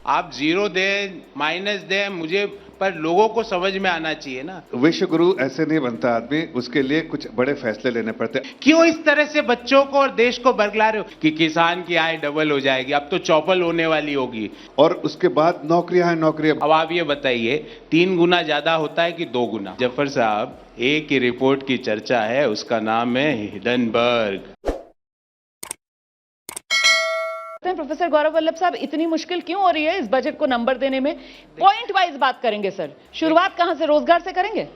आप जीरो दें माइनस दें मुझे, पर लोगों को समझ में आना चाहिए ना। विश्व गुरु ऐसे नहीं बनता आदमी, उसके लिए कुछ बड़े फैसले लेने पड़ते हैं। क्यों इस तरह से बच्चों को और देश को बरगला रहे हो कि किसान की आय डबल हो जाएगी, अब तो चौपल होने वाली होगी, और उसके बाद नौकरियां हैं, नौकरियां। अब आप ये बताइए 3 गुना ज्यादा होता है कि 2 गुना? जफर साहब, एक ही रिपोर्ट की चर्चा है, उसका नाम है हिडनबर्ग। प्रोफेसर गौरव वल्लभ साहब, इतनी मुश्किल क्यों हो रही है इस बजट को नंबर देने में? पॉइंट वाइज बात करेंगे सर, शुरुआत कहां से? रोजगार से करेंगे?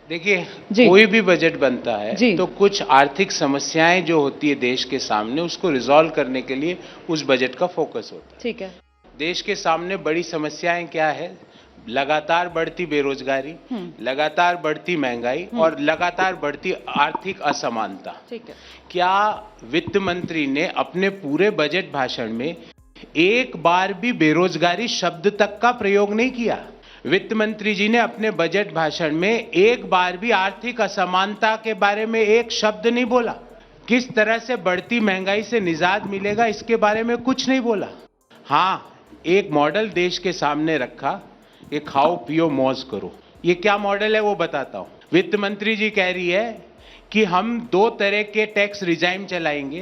देखिए, कोई भी बजट बनता है तो कुछ आर्थिक समस्याएं जो होती है देश के सामने, उसको रिजॉल्व करने के लिए उस बजट का फोकस होता है। ठीक है। देश के सामने बड़ी समस्याएं क्या है? लगातार बढ़ती बेरोजगारी, लगातार बढ़ती महंगाई और लगातार बढ़ती आर्थिक असमानता। ठीक है। क्या वित्त मंत्री ने अपने पूरे बजट भाषण में एक बार भी बेरोजगारी शब्द तक का प्रयोग नहीं किया? वित्त मंत्री जी ने अपने बजट भाषण में एक बार भी आर्थिक असमानता के बारे में एक शब्द नहीं बोला। किस तरह से बढ़ती महंगाई से निजात मिलेगा इसके बारे में कुछ नहीं बोला। हाँ, एक मॉडल देश के सामने रखा, ये खाओ पियो मौज करो। ये क्या मॉडल है वो बताता हूं। वित्त मंत्री जी कह रही है कि हम 2 तरह के टैक्स रिजाइम चलाएंगे।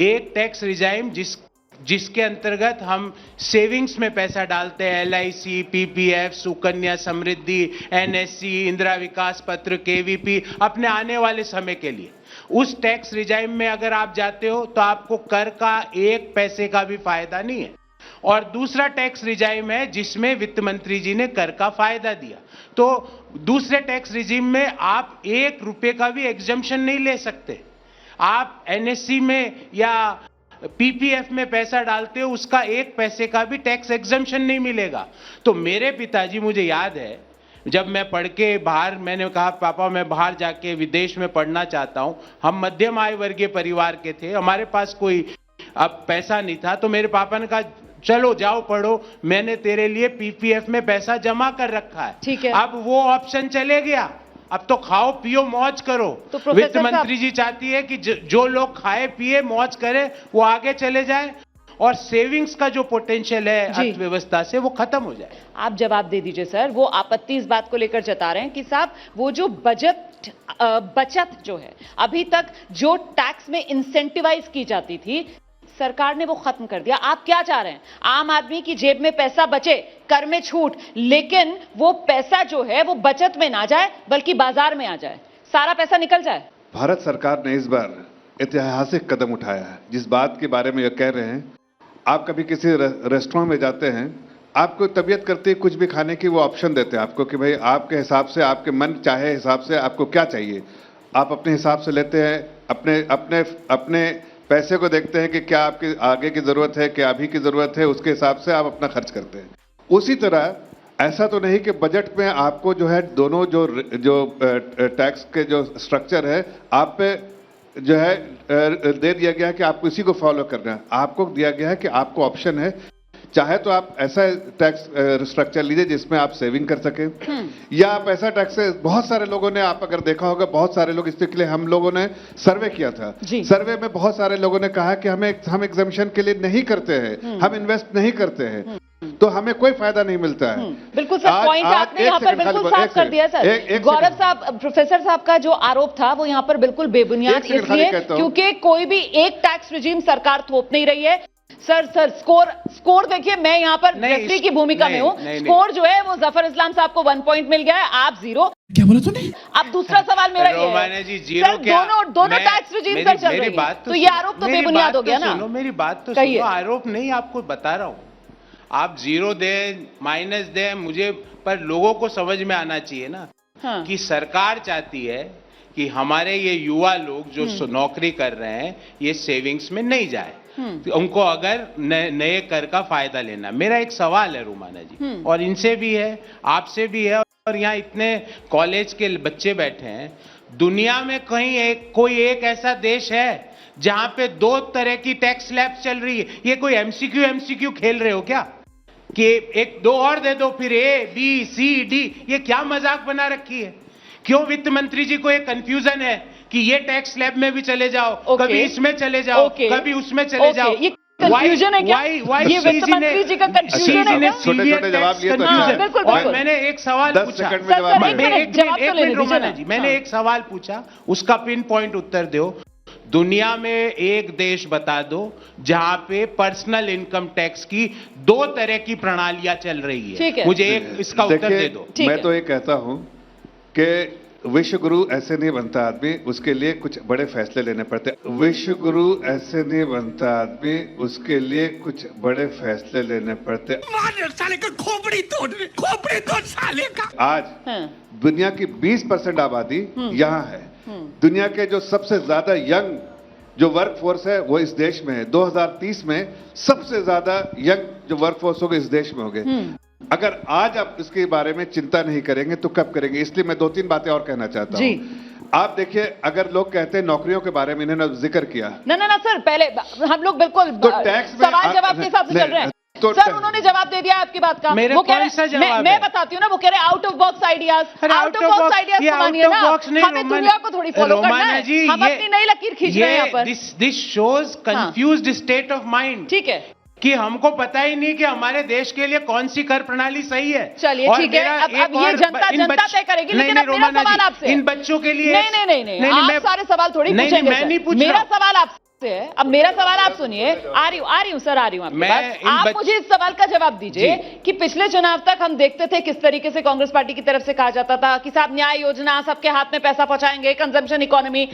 एक टैक्स रिजाइम जिसके अंतर्गत हम सेविंग्स में पैसा डालते हैं, LIC, PPF, Sukanya Samriddhi, NSC, Indira विकास पत्र, KVP, अपने आने वाले समय के लिए। उस टैक्स रिजाइम में अगर आप जाते हो तो आपको कर का 1 पैसे का भी फायदा नहीं है। और दूसरा टैक्स रिजाइम है जिसमें वित्त मंत्री जी ने कर का फायदा दिया। तो दूसरे टैक्स रिजिम में आप 1 रुपए का भी एग्जम्पशन नहीं ले सकते। आप NSC में या PPF में पैसा डालते हो, उसका 1 पैसे का भी टैक्स एग्जम्पशन नहीं मिलेगा। तो मेरे पिताजी, मुझे याद है जब मैं पढ़ के बाहर, मैंने कहा पापा मैं बाहर जाके विदेश में पढ़ना चाहता हूं। हम मध्यम आय वर्गीय परिवार के थे, हमारे पास कोई अब पैसा नहीं था, तो मेरे पापा ने कहा चलो जाओ पढ़ो, मैंने तेरे लिए PPF में पैसा जमा कर रखा है। ठीक है। अब वो ऑप्शन चले गया, अब तो खाओ पियो मौज करो। तो वित्त मंत्री जी चाहती है कि जो लोग खाए पिए मौज करें वो आगे चले जाए और सेविंग्स का जो पोटेंशियल है अर्थव्यवस्था से वो खत्म हो जाए। आप जवाब दे दीजिए सर। वो आपत्ति इस बात को लेकर जता रहे हैं कि साहब वो जो बचत जो है अभी तक जो टैक्स में इंसेंटिवाइज की जाती थी, सरकार ने वो खत्म कर दिया। आप क्या चाह रहे हैं? आम आदमी की जेब में पैसा बचे, कर में छूट, लेकिन वो पैसा जो है वो बचत में ना जाए बल्कि बाजार में आ जाए, सारा पैसा निकल जाए। भारत सरकार ने इस बार ऐतिहासिक कदम उठाया है। जिस बात के बारे में ये कह रहे हैं, आप कभी किसी रेस्टोरेंट में जाते हैं, आपको तबीयत करती है कुछ भी खाने की, वो ऑप्शन देते हैं आपको कि भाई आपके हिसाब से, आपके मन चाहे हिसाब से आपको क्या चाहिए, आप अपने हिसाब से लेते हैं। अपने पैसे को देखते हैं कि क्या आपके आगे की जरूरत है, क्या अभी की जरूरत है, उसके हिसाब से आप अपना खर्च करते हैं। उसी तरह ऐसा तो नहीं कि बजट में आपको जो है दोनों जो टैक्स के जो स्ट्रक्चर है आप पे जो है दे दिया गया है कि आपको इसी को फॉलो करना है। आपको दिया गया है कि आपको ऑप्शन है, चाहे तो आप ऐसा टैक्स स्ट्रक्चर लीजिए जिसमें आप सेविंग कर सकें, या आप ऐसा टैक्स, बहुत सारे लोगों ने, आप अगर देखा होगा, बहुत सारे लोग, इसके लिए हम लोगों ने सर्वे किया था। सर्वे में बहुत सारे लोगों ने कहा कि हम एग्जम्पशन के लिए नहीं करते हैं, हम इन्वेस्ट नहीं करते हैं, तो हमें कोई फायदा नहीं मिलता है। बिल्कुल सर, पॉइंट आपने यहाँ पर बिल्कुल साफ कर दिया सर। गौरव साहब, प्रोफेसर साहब का जो आरोप था वो यहाँ पर बिल्कुल बेबुनियाद इसलिए क्योंकि कोई भी एक टैक्स रिजीम सरकार थोप नहीं रही है। सर स्कोर देखिए, मैं यहाँ पर रेफरी की भूमिका में हूँ। स्कोर जो है वो जफर इस्लाम साहब को 1 पॉइंट मिल गया है, आप 0। क्या बोला तूने? अब दूसरा सवाल मेरा ये है जी, 0 क्या? दोनों टैक्स रिजीम पर चल रही है, तो ये आरोप तो बेबुनियाद हो गया ना। मेरी बात तो सुनो, आरोप नहीं, आपको बता रहा हूँ। आप 0 दें माइनस दें मुझे, पर लोगों को समझ में आना चाहिए ना कि सरकार चाहती है कि हमारे ये युवा लोग जो नौकरी कर रहे हैं ये सेविंग्स में नहीं जाए, तो उनको अगर नए कर का फायदा लेना। मेरा एक सवाल है रुमाना जी, और इनसे भी है, आपसे भी है, और यहाँ इतने कॉलेज के बच्चे बैठे हैं, दुनिया में कहीं कोई एक ऐसा देश है जहां पे 2 तरह की टैक्स स्लैब चल रही है? ये कोई एमसीक्यू खेल रहे हो क्या कि 1-2 और दे दो फिर A B C D? ये क्या मजाक बना रखी है? क्यों वित्त मंत्री जी को एक कंफ्यूजन है कि ये टैक्स स्लैब में भी चले जाओ, कभी इसमें चले जाओ, कभी उसमें चले जाओ? कंफ्यूजन है क्या? ये वित्त मंत्री जी का कंफ्यूजन है क्या? छोटे-छोटे जवाब लिए तो हाँ, अच्छा है। बिल्कुल, और बिल्कुल। मैंने एक सवाल 10 पूछा, सेकंड में जवाब सर, मांगे। एक मिनट, जवाब तो ले लीजिए रोमाना ना। जी, मैंने हाँ। एक सवाल पूछा, उसका पिन पॉइंट उत्तर दो। दुनिया में एक देश बता दो जहां पे पर्सनल इनकम टैक्स की 2 तरह की प्रणालियां चल रही ठीक है। मुझे एक इसका उत्तर देखिए, दे दो। ठीक मैं है। तो ये कहता हूं कि विश्व गुरु ऐसे नहीं बनता आदमी, उसके लिए कुछ बड़े फैसले लेने पड़ते। विश्व गुरु ऐसे नहीं बनता आदमी, उसके लिए कुछ बड़े फैसले लेने पड़ते। साले का खोपड़ी तोड़ साले का। आज हाँ। दुनिया की 20% आबादी यहाँ है। दुनिया के जो सबसे ज्यादा यंग जो वर्क फोर्स है वो इस देश में है। 2030 में सबसे ज्यादा यंग जो वर्क फोर्स होगा इस देश में होंगे। अगर आज आप इसके बारे में चिंता नहीं करेंगे तो कब करेंगे? इसलिए मैं 2-3 बातें और कहना चाहता जी। हूं। आप देखिए, अगर लोग कहते हैं नौकरियों के बारे में, इन्होंने जिक्र किया ना सर, पहले हम लोग बिल्कुल तो टैक्स में सवाल जवाब के हिसाब से चल रहे हैं। तो सर उन्होंने जवाब दे दिया आपकी बात का। मेरे वो कह कौन रहे सा जवाब मैं है? बताती हूँ ना, वो कह रहे आउट ऑफ बॉक्स आइडियाज। अरे आउट ऑफ बॉक्स आइडियाज ये को out मानिए of ना, box नहीं, हमें दुनिया को थोड़ी फॉलो करना रोमाना है। जी, हम ये- अपनी नई लकीर खींच रहे हैं यहाँ पर। This shows confused state of mind ठीक है, कि हमको पता ही नहीं कि हमारे देश के लिए कौन सी कर प्रणाली सही है। चलिए और ठीक है। मेरा अब एक ये और जनता इन तय करेगी। नहीं, लेकिन नहीं, अब मेरा रोमाना सवाल जी, आपसे इन बच्चों के लिए नहीं, आप मैं- सारे सवाल थोड़ी नहीं, पूछेंगे मैं सर। नहीं पूछ मेरा रहा हूं। सवाल आपसे है। अब मेरा सवाल आप सुनिए। आ रही हूँ सर, आ रही हूँ आपके मैं पास। इन आप मुझे इस सवाल का जवाब दीजिए कि पिछले चुनाव तक हम देखते थे किस तरीके से कांग्रेस पार्टी की तरफ से कहा जाता था कि साहब न्याय योजना, सबके हाथ में पैसा पहुंचाएंगे, कंजम्पशन इकोनॉमी।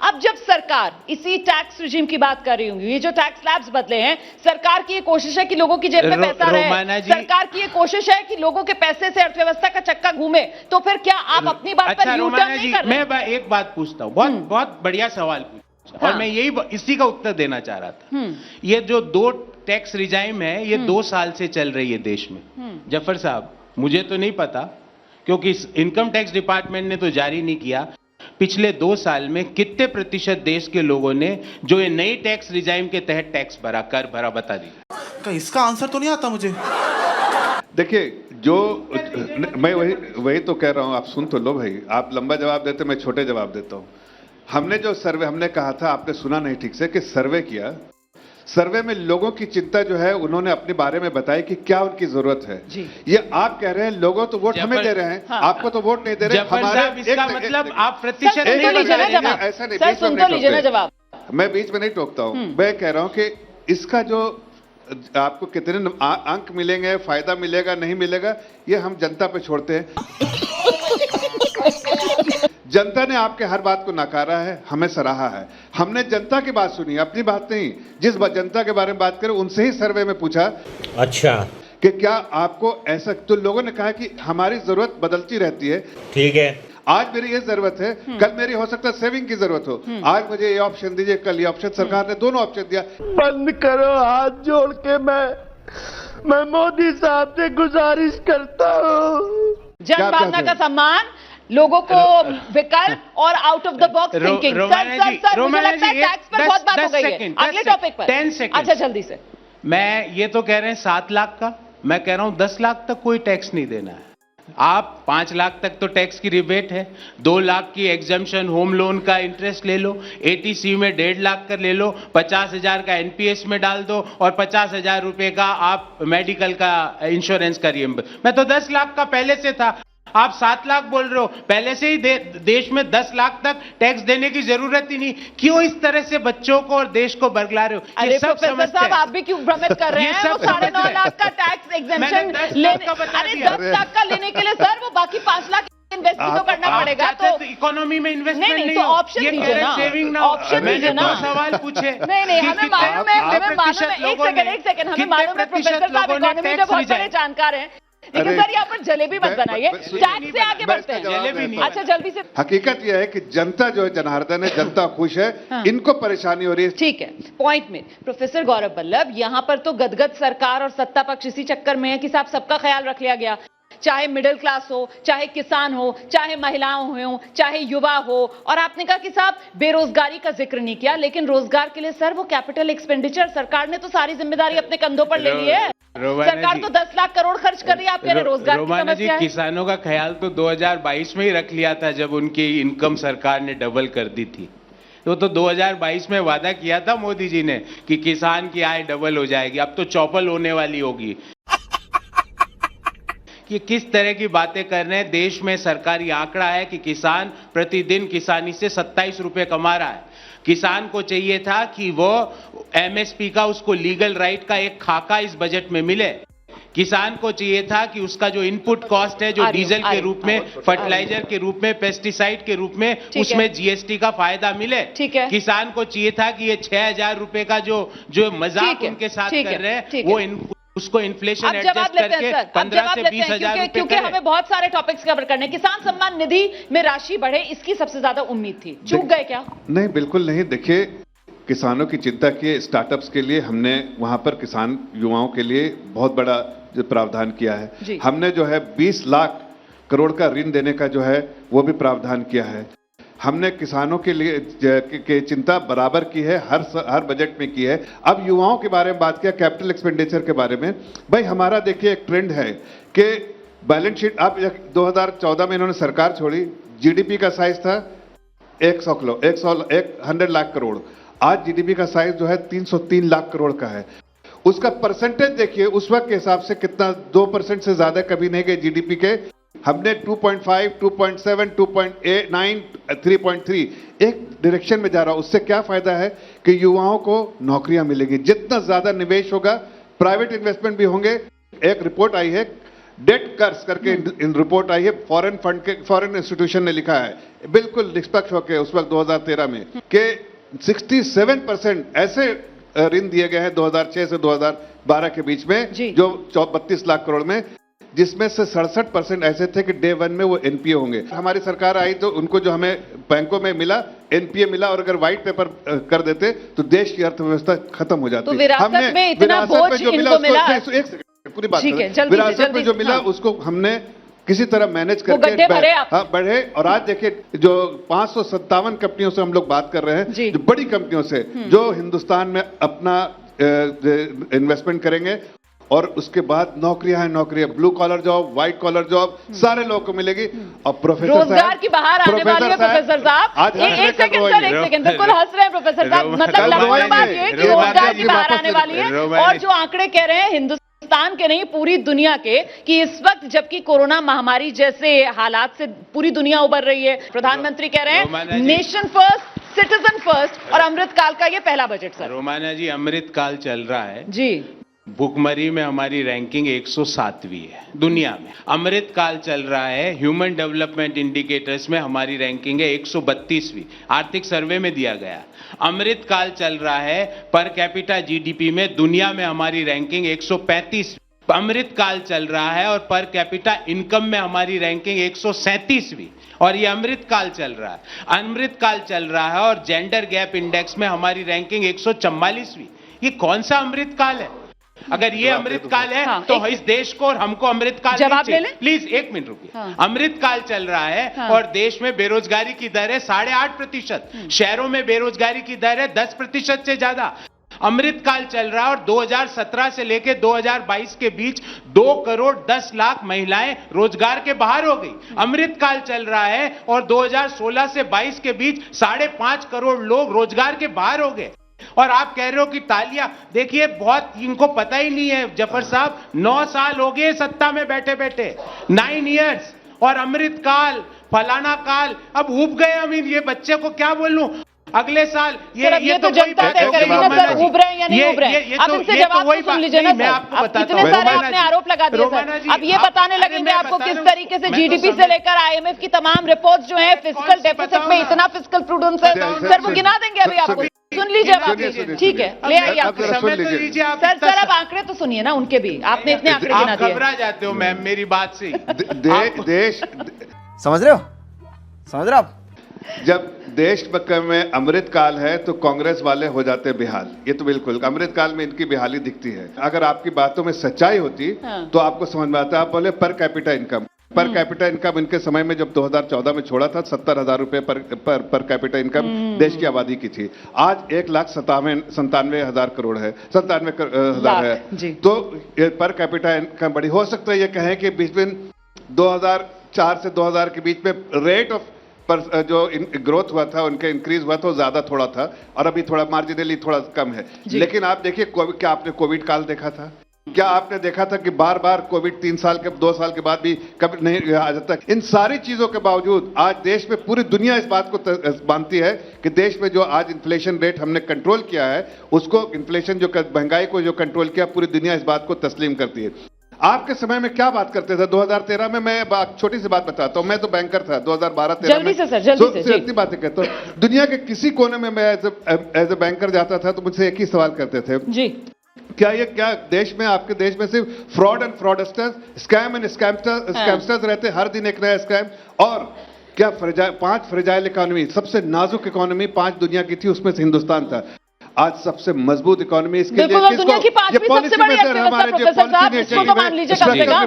अब जब सरकार इसी टैक्स रिजीम की बात कर रही होंगी, ये जो टैक्स स्लैब्स बदले हैं, सरकार की ये कोशिश है कि लोगों की जेब में पैसा रोमाना रहे। जी- सरकार की ये कोशिश है कि लोगों के पैसे से अर्थव्यवस्था का चक्का घूमे। तो फिर क्या आप अपनी बात पर अच्छा यू रोमाना टर्न जी, नहीं कर रहे? मैं एक बात पूछता हूँ, बहुत बढ़िया सवाल पूछा और हाँ। मैं इसी का उत्तर देना चाह रहा था। ये जो 2 टैक्स रिजाइम है, ये 2 साल से चल रही है देश में। जफर साहब, मुझे तो नहीं पता, क्योंकि इनकम टैक्स डिपार्टमेंट ने तो जारी नहीं किया। पिछले 2 साल में कितने प्रतिशत देश के लोगों ने जो ये नई टैक्स रिजाइम के तहत टैक्स भरा, कर भरा, बता दीजिए। इसका आंसर तो नहीं आता मुझे। देखिए, जो मैं वही तो कह रहा हूं, आप सुन तो लो भाई। आप लंबा जवाब देते, मैं छोटे जवाब देता हूं। हमने जो सर्वे, हमने कहा था, आपने सुना नहीं ठीक से, कि सर्वे किया। सर्वे में लोगों की चिंता जो है उन्होंने अपने बारे में बताई कि क्या उनकी जरूरत है। जी। ये आप कह रहे हैं लोगों तो वोट हमें दे रहे हैं, हाँ। आपको तो वोट नहीं दे रहे। जफर साहब, इसका मतलब आप प्रतिशत सर सुन नहीं तो लीजिए ना बता रहे जवाब। हैं। ऐसा नहीं, सर बीच में सुन नहीं तो लीजिए ना टोकते। जवाब। मैं बीच में नहीं टोकता हूं। मैं कह रहा हूं कि इसका जो आपको कितने अंक मिलेंगे, फायदा मिलेगा नहीं मिलेगा, ये हम जनता पे छोड़ते हैं। जनता ने आपके हर बात को नकारा है, हमें सराहा है। हमने जनता की बात सुनी, अपनी बात नहीं। जिस जनता के बारे में बात करें उनसे ही सर्वे में पूछा, अच्छा, कि क्या आपको ऐसा, तो लोगों ने कहा कि हमारी जरूरत बदलती रहती है। ठीक है। आज मेरी ये जरूरत है, कल मेरी हो सकता है सेविंग की जरूरत हो। आज मुझे ये ऑप्शन दीजिए, कल ये ऑप्शन। सरकार ने दोनों ऑप्शन दिया। बंद करो, हाथ जोड़ के मैं मोदी साहब से गुजारिश करता हूँ। जन भावना का सम्मान, लोगों को विकल्प और out of the box thinking. Sir मुझे लगता है टैक्स पर बहुत बात हो गई है। अगले टॉपिक पर 10 सेकंड। अच्छा जल्दी से। मैं ये तो कह रहे हैं 7 लाख का, मैं कह रहा हूं 10 लाख तक कोई टैक्स नहीं देना है। आप 5 लाख तक तो टैक्स की रिबेट है, 2 लाख की एग्जम्पशन होम लोन का इंटरेस्ट ले लो, एटीसी में 1.5 लाख का ले लो, 50,000 का एनपीएस में डाल दो और 50,000 रुपए का आप मेडिकल का इंश्योरेंस का रिएम्बर्स। मैं तो 10 लाख का पहले से था, आप 7 लाख बोल रहे हो। पहले से ही देश में 10 लाख तक टैक्स देने की जरूरत ही नहीं। क्यों इस तरह से बच्चों को और देश को बरगला रहे हो? अरे प्रोफेसर साहब, आप भी क्यों भ्रमित कर रहे ये हैं? सब वो 9.5 लाख का टैक्स एग्जेम्पशन लेने, अरे 10 लाख का लेने के लिए सर वो बाकी 5 लाख इन्वेस्ट भी तो करना पड़ेगा। तो इकोनॉमी में इन्वेस्टमेंट नहीं, नहीं तो हो। ऑप्शन ये दीजिए ना। सेविंग ना, ऑप्शन मैंने दीजिए ना। 2 सवाल पूछे। नहीं कि हमें कितने मालूम है, हमें मालूम प्रतिशत है। एक लोगों सेकंड, ने- हमें कितने मालूम है प्रतिशत प्रोफेसर साहब लोगों ने इकोनॉमी में टैक्स बहुत बड़े रिजाइन- जानकार हैं। लेकिन अरे, सर यहाँ पर जलेबी मत बनाइए, टैक्स से आगे मैं बढ़ते इसका हैं। जवाब देता हूं। अच्छा जल्दी से। हकीकत यह है कि जनता जो है जनार्दन है, जनता खुश है। इनको परेशानी हो रही है। ठीक है, पॉइंट में प्रोफेसर गौरव वल्लभ, यहां पर तो गदगद सरकार और सत्ता पक्ष इसी चक्कर में है कि साहब सबका ख्याल रख लिया गया, चाहे मिडिल क्लास हो, चाहे किसान हो, चाहे महिलाओं हो, चाहे युवा हो। और आपने कहा कि साहब बेरोजगारी का जिक्र नहीं किया, लेकिन रोजगार के लिए सर वो कैपिटल एक्सपेंडिचर सरकार ने तो सारी जिम्मेदारी अपने कंधों पर ले ली है। सरकार तो 10 लाख करोड़ खर्च कर रही है, आपके रोजगार की रोमाना जी, समस्या है। किसानों का ख्याल तो 2022 में ही रख लिया था, जब उनकी इनकम सरकार ने डबल कर दी थी। तो 2022 में वादा किया था मोदी जी ने कि किसान की आय डबल हो जाएगी, अब तो चौपल होने वाली होगी। कि किस तरह की बातें कर रहे हैं। देश में सरकारी आंकड़ा है कि किसान प्रतिदिन किसानी से 27 रुपए कमा रहा है। किसान को चाहिए था कि वो एमएसपी का, उसको लीगल राइट का एक खाका इस बजट में मिले। किसान को चाहिए था कि उसका जो इनपुट कॉस्ट है, जो डीजल के रूप में, फर्टिलाइजर के रूप में, पेस्टिसाइड के रूप में, उसमें जीएसटी का फायदा मिले। ठीक है। किसान को चाहिए था कि ये 6,000 रुपए का जो मजाक उनके साथ कर रहे हैं, वो उसको इन्फ्लेशन एडजस्ट करके 15 से 20,000 रुपए, क्योंकि हमें बहुत सारे टॉपिक्स कवर करने। किसान सम्मान निधि में राशि बढ़े, इसकी सबसे ज्यादा उम्मीद थी, चूक गए क्या? नहीं, बिल्कुल नहीं। देखिए, किसानों की चिंता की स्टार्टअप्स के लिए हमने वहां पर किसान युवाओं के लिए बहुत बड़ा जो प्रावधान किया है। हमने जो है 20 लाख करोड़ का ऋण देने का जो है वो भी प्रावधान किया है। हमने किसानों के लिए के चिंता बराबर की है, हर बजट में की है। अब युवाओं के बारे में बात किया, कैपिटल एक्सपेंडिचर के बारे में। भाई हमारा देखिए एक ट्रेंड है कि बैलेंस शीट, आप 2014 में इन्होंने सरकार छोड़ी, जीडीपी का साइज था 100 लाख करोड़। आज जीडीपी का साइज जो है 303 लाख करोड़ का है। उसका परसेंटेज देखिए उस वक्त के हिसाब से कितना, 2% से ज्यादा कभी नहीं गए जीडीपी के। हमने 2.5, 2.7, 2.9, 3.3 एक डायरेक्शन में जा रहा। उससे क्या फायदा है कि युवाओं को नौकरियां मिलेगी। जितना ज्यादा निवेश होगा, प्राइवेट इन्वेस्टमेंट भी होंगे। एक रिपोर्ट आई है, डेट कर्स करके इन रिपोर्ट आई है, फॉरेन फंड के, फॉरेन इंस्टीट्यूशन ने लिखा है बिल्कुल निष्पक्ष होकर उस वक्त 2013 में कि 67% ऐसे ऋण दिए गए हैं 2006 से 2012 के बीच में, जो 32 लाख करोड़ में, जिसमें से 67% ऐसे थे कि डे 1 में वो एनपीए होंगे। हमारी सरकार आई तो उनको जो हमें बैंकों में मिला, एनपीए मिला, और अगर व्हाइट पेपर कर देते तो देश की अर्थव्यवस्था खत्म हो जाती। तो विरासत में इतना बोझ इनको मिला, एक सेकंड पूरी बात, विरासत में जो मिला उसको हमने किसी तरह मैनेज करके बढ़े। और आज देखिए जो 557 कंपनियों से हम लोग बात कर रहे हैं, जो बड़ी कंपनियों से, जो हिंदुस्तान में अपना इन्वेस्टमेंट करेंगे, और उसके बाद नौकरियां, blue collar job, white collar job सारे लोगों को मिलेगी। और प्रोफेसर रोजगार की बाहर आने वाली है। प्रोफेसर साहब एक सेकंड, बिल्कुल हंस रहे हैं प्रोफेसर साहब। मतलब लंबा बात ये कि रोजगार की बाहर आने वाली है। और जो आंकड़े कह रहे हैं हिंदुस्तान के नहीं पूरी दुनिया के, कि इस वक्त जबकि कोरोना महामारी जैसे हालात से पूरी दुनिया उबर रही है, प्रधानमंत्री कह रहे हैं नेशन फर्स्ट, सिटीजन फर्स्ट, और अमृतकाल का ये पहला बजट। सर रोमाना जी, अमृतकाल चल रहा है जी। भुखमरी में हमारी रैंकिंग 107वीं है दुनिया में। अमृतकाल चल रहा है, ह्यूमन डेवलपमेंट इंडिकेटर्स में हमारी रैंकिंग है 132वीं, आर्थिक सर्वे में दिया गया। अमृतकाल चल रहा है, पर कैपिटा जीडीपी में दुनिया में हमारी रैंकिंग 135। अमृतकाल चल रहा है और पर कैपिटा इनकम में हमारी रैंकिंग 137वीं, और ये अमृतकाल चल रहा है। अमृतकाल चल रहा है और जेंडर गैप इंडेक्स में हमारी रैंकिंग 144वीं। ये कौन सा अमृतकाल है? अगर ये अमृतकाल है तो इस देश को और हमको अमृतकाल जवाब ले ले। प्लीज 1 मिनट रुकिए। अमृतकाल चल रहा है और देश में बेरोजगारी की दर है 8.5%, शहरों में बेरोजगारी की दर है 10% से ज्यादा। अमृतकाल चल रहा है और 2017 से लेकर 2022 के बीच 2 करोड़ 10 लाख महिलाएं रोजगार के बाहर हो गई। अमृतकाल चल रहा है और 2016 से 22 के बीच 5.5 करोड़ लोग रोजगार के बाहर हो गए। और आप कह रहे हो कि तालियां, देखिए बहुत इनको पता ही नहीं है जफर साहब, 9 साल हो गए सत्ता में बैठे बैठे, 9 इयर्स, और अमृतकाल फलाना काल, अब ऊब गए हम। ये बच्चे को क्या बोलूं? अगले साल ये तो जनता तय करेगी ना सर, उब रहे हैं या नहीं उब रहे हैं। अब इनसे जवाब तो सुन लीजिए ना सर। अब कितने सारे आपने आरोप लगा दिए सर, अब ये बताने लगेंगे आपको किस तरीके से जीडीपी से लेकर आईएमएफ की तमाम रिपोर्ट्स जो है, फिस्कल डेफिसिट में इतना फिस्कल प्रूडेंस है सर, वो गिना देंगे अभी आपको। सुन लीजिए आप, ठीक है, ले आइए आप सर। अब आंकड़े तो सुनिए ना उनके भी, आपने इतने आंकड़े गिना दिए। घबरा जाते हो मैम मेरी बात से। देश समझ रहे हो आप? जब देश में अमृतकाल है तो कांग्रेस वाले हो जाते हैं बेहाल। ये तो बिल्कुल अमृतकाल में इनकी बेहाली दिखती है। अगर आपकी बातों में सच्चाई होती तो आपको समझ में आता। आप बोले per capita income, per capita income इनके समय में जब 2014 में छोड़ा था 70,000 रुपए पर कैपिटा इनकम देश की आबादी की थी। आज 1,97,000 करोड़ है, 97,000 है। तो पर कैपिटा इनकम बड़ी हो सकता है। ये कहें कि बिटवीन 2004 से 2000 के बीच में रेट ऑफ पर जो ग्रोथ हुआ था, उनका इंक्रीज हुआ था, वो ज्यादा थोड़ा था, और अभी थोड़ा मार्जिनली थोड़ा कम है। लेकिन आप देखिए, क्या आपने कोविड काल देखा था? क्या आपने देखा था कि बार बार कोविड 3 साल के 2 साल के बाद भी कभी नहीं आ जाता? इन सारी चीजों के बावजूद आज देश में पूरी दुनिया इस बात को मानती है कि देश में जो आज इन्फ्लेशन रेट हमने कंट्रोल किया है, उसको इन्फ्लेशन जो महंगाई को जो कंट्रोल किया, पूरी दुनिया इस बात को तस्लीम करती है। आपके समय में क्या बात करते थे? 2013 में मैं छोटी सी बात बताता हूँ, मैं तो बैंकर था 2012-13 में। जल्दी से सर, जल्दी से। इतनी बातें कहता हूँ, दुनिया के किसी कोने में मैं एज ए बैंकर जाता था तो मुझसे एक ही सवाल करते थे जी, क्या देश में, आपके देश में सिर्फ fraud and fraudsters, scam and scamsters रहते, हर दिन एक नया स्कैम? और क्या 5 फ्रेजाइल इकोनॉमी, सबसे नाजुक इकोनॉमी 5 दुनिया की थी, उसमें से हिंदुस्तान था। आज सबसे मजबूत इकोनॉमी, इसके लिए दुनिया की 5वीं सबसे बड़ी अर्थव्यवस्था प्रोफेसर साहब, इसको तो मान लीजिए कम से कम।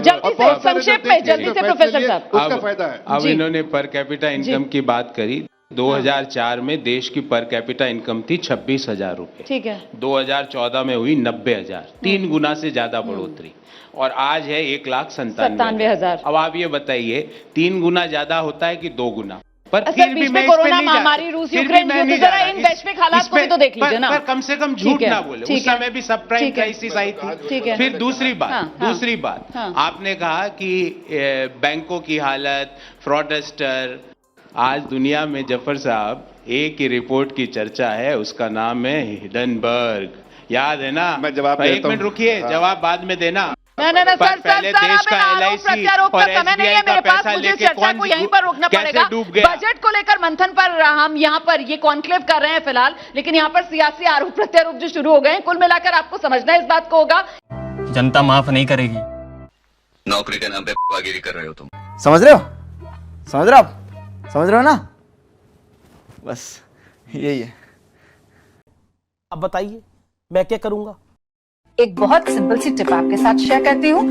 जल्दी से संक्षेप में, जल्दी से प्रोफेसर साहब। उसका फायदा है। अब इन्होंने पर कैपिटा इनकम की बात करी। 2004 में देश की पर कैपिटा इनकम थी 26,000 रुपए। ठीक है। 2014 में हुई 90,000, 3 गुना से ज्यादा बढ़ोतरी। और आज है 1,97,000। अब आप ये बताइए, 3 गुना ज्यादा होता है कि 2 गुना? पर फिर भी मैं कोरोना महामारी, रूस यूक्रेन युद्ध, जरा इन वैश्विक हालात को भी तो देख लीजिए ना। पर कम से कम झूठ ना बोले, उस समय भी सब प्राइम क्राइसिस आई थी। फिर दूसरी बात, आपने कहा कि बैंकों की हालत, फ्रॉडस्टर। आज दुनिया में जफर साहब एक ही रिपोर्ट की चर्चा है, उसका नाम है हिडनबर्ग। याद है ना? मैं जवाब देता हूं। 1 मिनट रुकिए, जवाब बाद में देना। ना सर, पहले देश का LIC और SBI का पैसा लेके चर्चा को यहीं पर रोकना पड़ेगा। डूब गया? बजट को लेकर मंथन पर हम यहाँ पर ये कॉन्क्लेव कर रहे हैं फिलहाल, लेकिन यहाँ पर सियासी आरोप प्रत्यारोप जो शुरू हो गए हैं, कुल मिलाकर आपको समझना इस बात को होगा, जनता माफ नहीं करेगी। नौकरी के नाम पे बागिरी कर रहे हो तुम। समझ रहे हो? समझ रहे हो आप? समझ रहे हो ना? बस यही है। अब बताइए मैं क्या करूंगा? एक बहुत सिंपल सी टिप आपके साथ शेयर करती हूँ।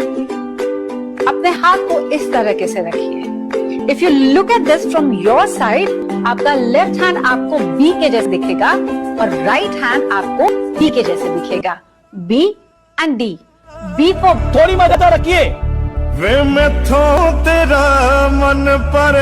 अपने हाथ को इस तरीके से रखिए। If you look at this from your side, आपका लेफ्ट हैंड आपको बी के जैसे दिखेगा और राइट हैंड आपको डी के जैसे दिखेगा। B and D. B for थोड़ी मदद रखिए। वे मैं थो तेरा मन पर